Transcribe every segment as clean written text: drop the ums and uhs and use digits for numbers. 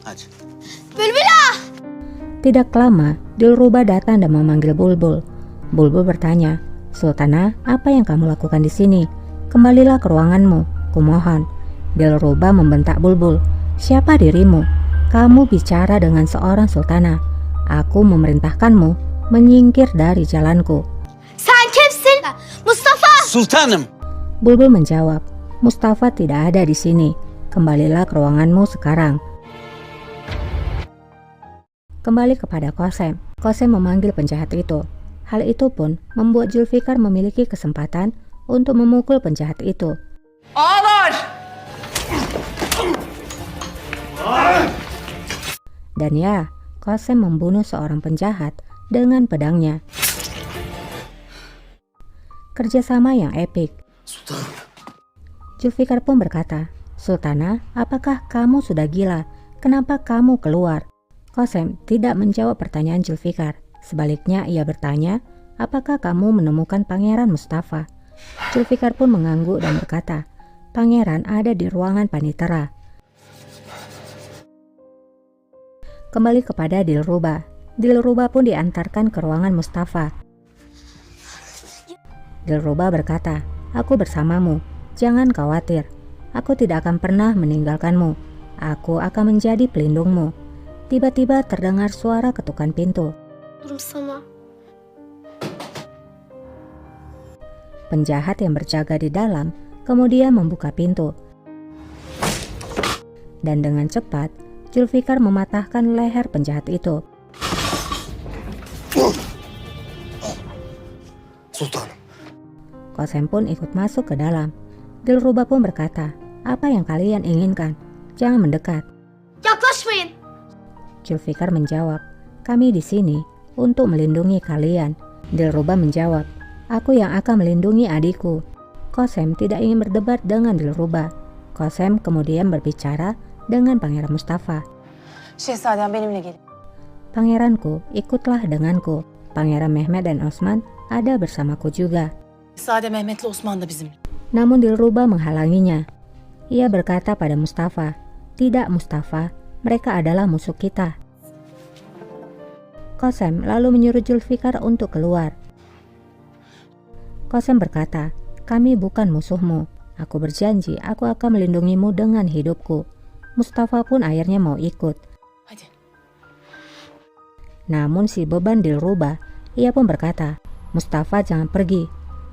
Hadi. Bülbüla! Tidak lama, Dilruba datang dan memanggil Bulbul. Bulbul bertanya, "Sultana, apa yang kamu lakukan di sini? Kembalilah ke ruanganmu, kumohon." Dilruba membentak Bulbul, "Siapa dirimu? Kamu bicara dengan seorang sultana. Aku memerintahkanmu menyingkir dari jalanku." Sen kimsin? Mustafa! Sultanım. Bulbul menjawab, "Mustafa tidak ada di sini. Kembalilah ke ruanganmu sekarang." Kembali kepada Qasem. Qasem memanggil penjahat itu. Hal itu pun membuat Zulfikar memiliki kesempatan untuk memukul penjahat itu. Ağlar! Dan ya, Qasem membunuh seorang penjahat dengan pedangnya. Kerjasama yang epik. Sultanım. Zulfikar pun berkata, "Sultana, apakah kamu sudah gila? Kenapa kamu keluar?" Qasem tidak menjawab pertanyaan Zulfikar. Sebaliknya ia bertanya, "Apakah kamu menemukan Pangeran Mustafa?" Zulfikar pun mengangguk dan berkata, "Pangeran ada di ruangan panitera." Kembali kepada Dilruba. Dilruba pun diantarkan ke ruangan Mustafa. Dilruba berkata, "Aku bersamamu, jangan khawatir. Aku tidak akan pernah meninggalkanmu. Aku akan menjadi pelindungmu." Tiba-tiba terdengar suara ketukan pintu. Durum sana. Penjahat yang berjaga di dalam kemudian membuka pintu. Dan dengan cepat, Zulfikar mematahkan leher penjahat itu. Sultanım. Qasem pun ikut masuk ke dalam. Dilruba pun berkata, "Apa yang kalian inginkan? Jangan mendekat." Yaklaşmayın. Zulfikar menjawab, "Kami di sini untuk melindungi kalian." Dilruba menjawab, "Aku yang akan melindungi adikku." Qasem tidak ingin berdebat dengan Dilruba. Qasem kemudian berbicara dengan Pangeran Mustafa. Şehzadem benimle gelin. "Pangeranku, ikutlah denganku. Pangeran Mehmet dan Osman ada bersamaku juga." Şehzade Mehmet'le Osman da bizimle. Namun Dilruba menghalanginya. Ia berkata pada Mustafa, "Tidak Mustafa, mereka adalah musuh kita." Qasem lalu menyuruh Zulfikar untuk keluar. Qasem berkata, "Kami bukan musuhmu. Aku berjanji aku akan melindungimu dengan hidupku." Mustafa pun akhirnya mau ikut. Hadi. Namun si beban Dilruba, ia pun berkata, "Mustafa jangan pergi."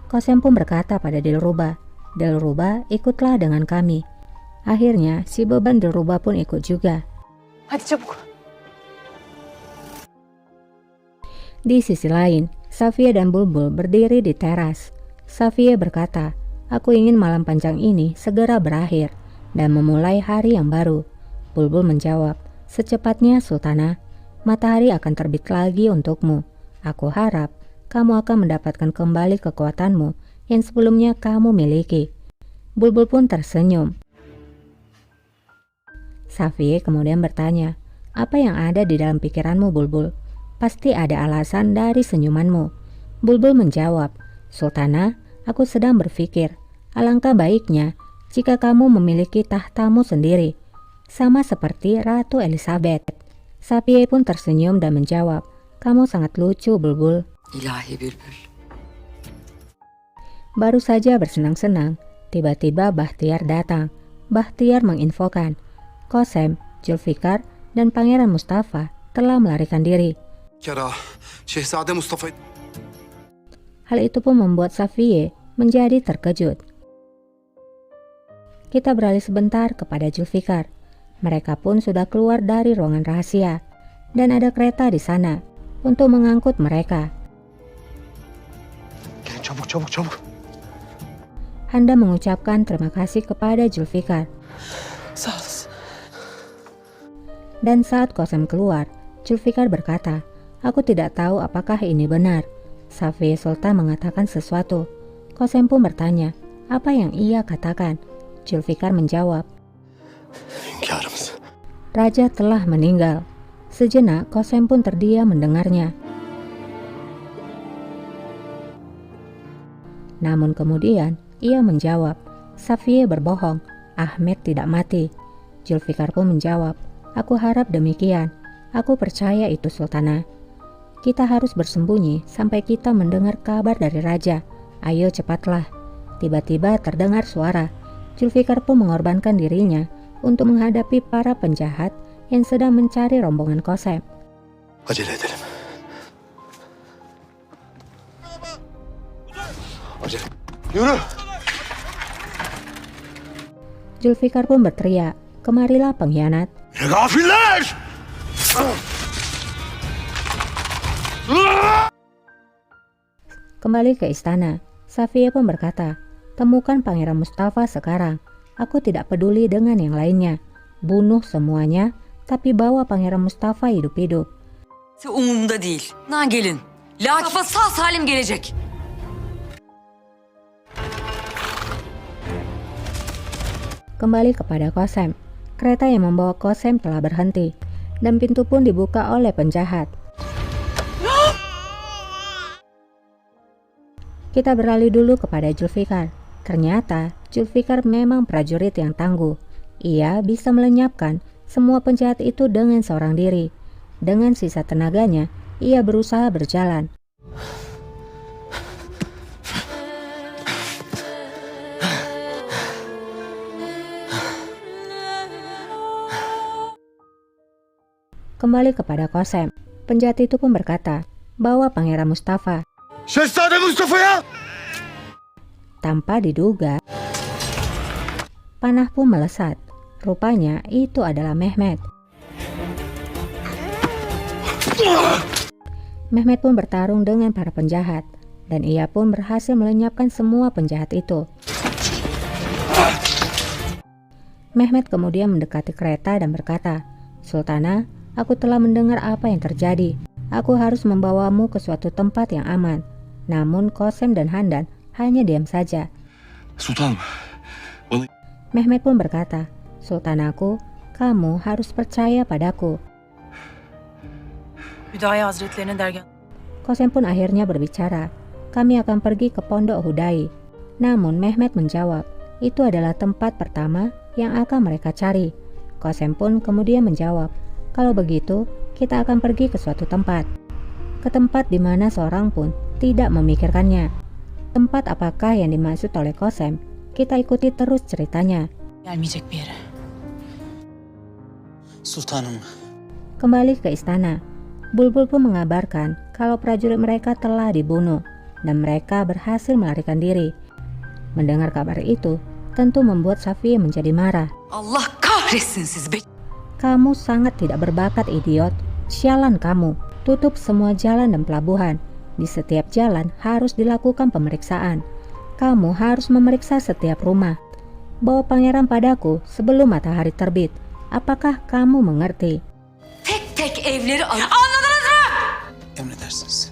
Qasem pun berkata pada Dilruba, "Dilruba, ikutlah dengan kami." Akhirnya si beban Dilruba pun ikut juga. Hadi çabuk. Di sisi lain, Safia dan Bulbul berdiri di teras. Safia berkata, "Aku ingin malam panjang ini segera berakhir dan memulai hari yang baru." Bulbul menjawab, "Secepatnya Sultana, matahari akan terbit lagi untukmu. Aku harap kamu akan mendapatkan kembali kekuatanmu yang sebelumnya kamu miliki." Bulbul pun tersenyum. Safia kemudian bertanya, "Apa yang ada di dalam pikiranmu, Bulbul? Pasti ada alasan dari senyumanmu." Bulbul menjawab, "Sultana, aku sedang berpikir, alangkah baiknya jika kamu memiliki tahtamu sendiri, sama seperti Ratu Elizabeth." Safia pun tersenyum dan menjawab, "Kamu sangat lucu, Bulbul." İlahi bülbül. Baru saja bersenang-senang, tiba-tiba Bahtiar datang. Bahtiar menginfokan, Qasem, Zulfikar, dan Pangeran Mustafa telah melarikan diri. Kera, Şehzade Mustafa. Hal itu pun membuat Safie menjadi terkejut. Kita beralih sebentar kepada Zulfikar. Mereka pun sudah keluar dari ruangan rahasia dan ada kereta di sana untuk mengangkut mereka. Gelin çabuk çabuk çabuk. Handa mengucapkan terima kasih kepada Zulfikar. Sağ olasın. Dan saat Qasem keluar, Zulfikar berkata, "Aku tidak tahu apakah ini benar." Safie Sultan mengatakan sesuatu. Qasem pun bertanya, apa yang ia katakan? Zulfikar menjawab, Hünkârımız. "Raja telah meninggal." Sejenak Qasem pun terdiam mendengarnya. Namun kemudian ia menjawab, "Safie berbohong, Ahmed tidak mati." Zulfikar pun menjawab, Aku harap demikian. Aku percaya itu, Sultana. Kita harus bersembunyi sampai kita mendengar kabar dari raja. Ayo cepatlah. Tiba-tiba terdengar suara. Zulfikar pun mengorbankan dirinya untuk menghadapi para penjahat yang sedang mencari rombongan Qasem. Acele edelim. Acele. Yürü. Zulfikar pun berteriak, "Kemarilah pengkhianat." Gafiller! Kembali ke istana, Safiyah pun berkata, "Temukan Pangeran Mustafa sekarang. Aku tidak peduli dengan yang lainnya. Bunuh semuanya, tapi bawa Pangeran Mustafa hidup-hidup." Umurumda değil. Na gelin. Lakife sağ salim gelecek. Kembali kepada Qasem. Kereta yang membawa Qasem telah berhenti, dan pintu pun dibuka oleh penjahat. Kita beralih dulu kepada Zulfikar. Ternyata Zulfikar memang prajurit yang tangguh. Ia bisa melenyapkan semua penjahat itu dengan seorang diri. Dengan sisa tenaganya, ia berusaha berjalan. Kembali kepada Qasem. Penjahat itu pun berkata, "Bawa Pangeran Mustafa." Şehzade Mustafa'ya! Tanpa diduga, panah pun melesat. Rupanya itu adalah Mehmet. Mehmet pun bertarung dengan para penjahat, dan ia pun berhasil melenyapkan semua penjahat itu. Mehmet kemudian mendekati kereta dan berkata, "Sultana, aku telah mendengar apa yang terjadi. Aku harus membawamu ke suatu tempat yang aman." Namun Qasem dan Handan hanya diam saja. Sultanım. Mehmet pun berkata, "Sultanaku, kamu harus percaya padaku." Hüdayi Hazretlerinin dergahı. Qasem pun akhirnya berbicara, "Kami akan pergi ke Pondok Hudai." Namun Mehmet menjawab, "Itu adalah tempat pertama yang akan mereka cari." Qasem pun kemudian menjawab, "Kalau begitu, kita akan pergi ke suatu tempat. Ke tempat di mana seorang pun tidak memikirkannya." Tempat apakah yang dimaksud oleh Qasem? Kita ikuti terus ceritanya. Gelmeyecek bir yere. Sultanım, Kembali ke istana, Bulbul pun mengabarkan kalau prajurit mereka telah dibunuh dan mereka berhasil melarikan diri. Mendengar kabar itu, tentu membuat Safiyah menjadi marah. Allah kahretsin siz be. "Kamu sangat tidak berbakat, idiot. Sialan kamu. Tutup semua jalan dan pelabuhan. Di setiap jalan harus dilakukan pemeriksaan. Kamu harus memeriksa setiap rumah. Bawa pangeran padaku sebelum matahari terbit. Apakah kamu mengerti?" Tek tek evleri anladınız mı? emredersiniz.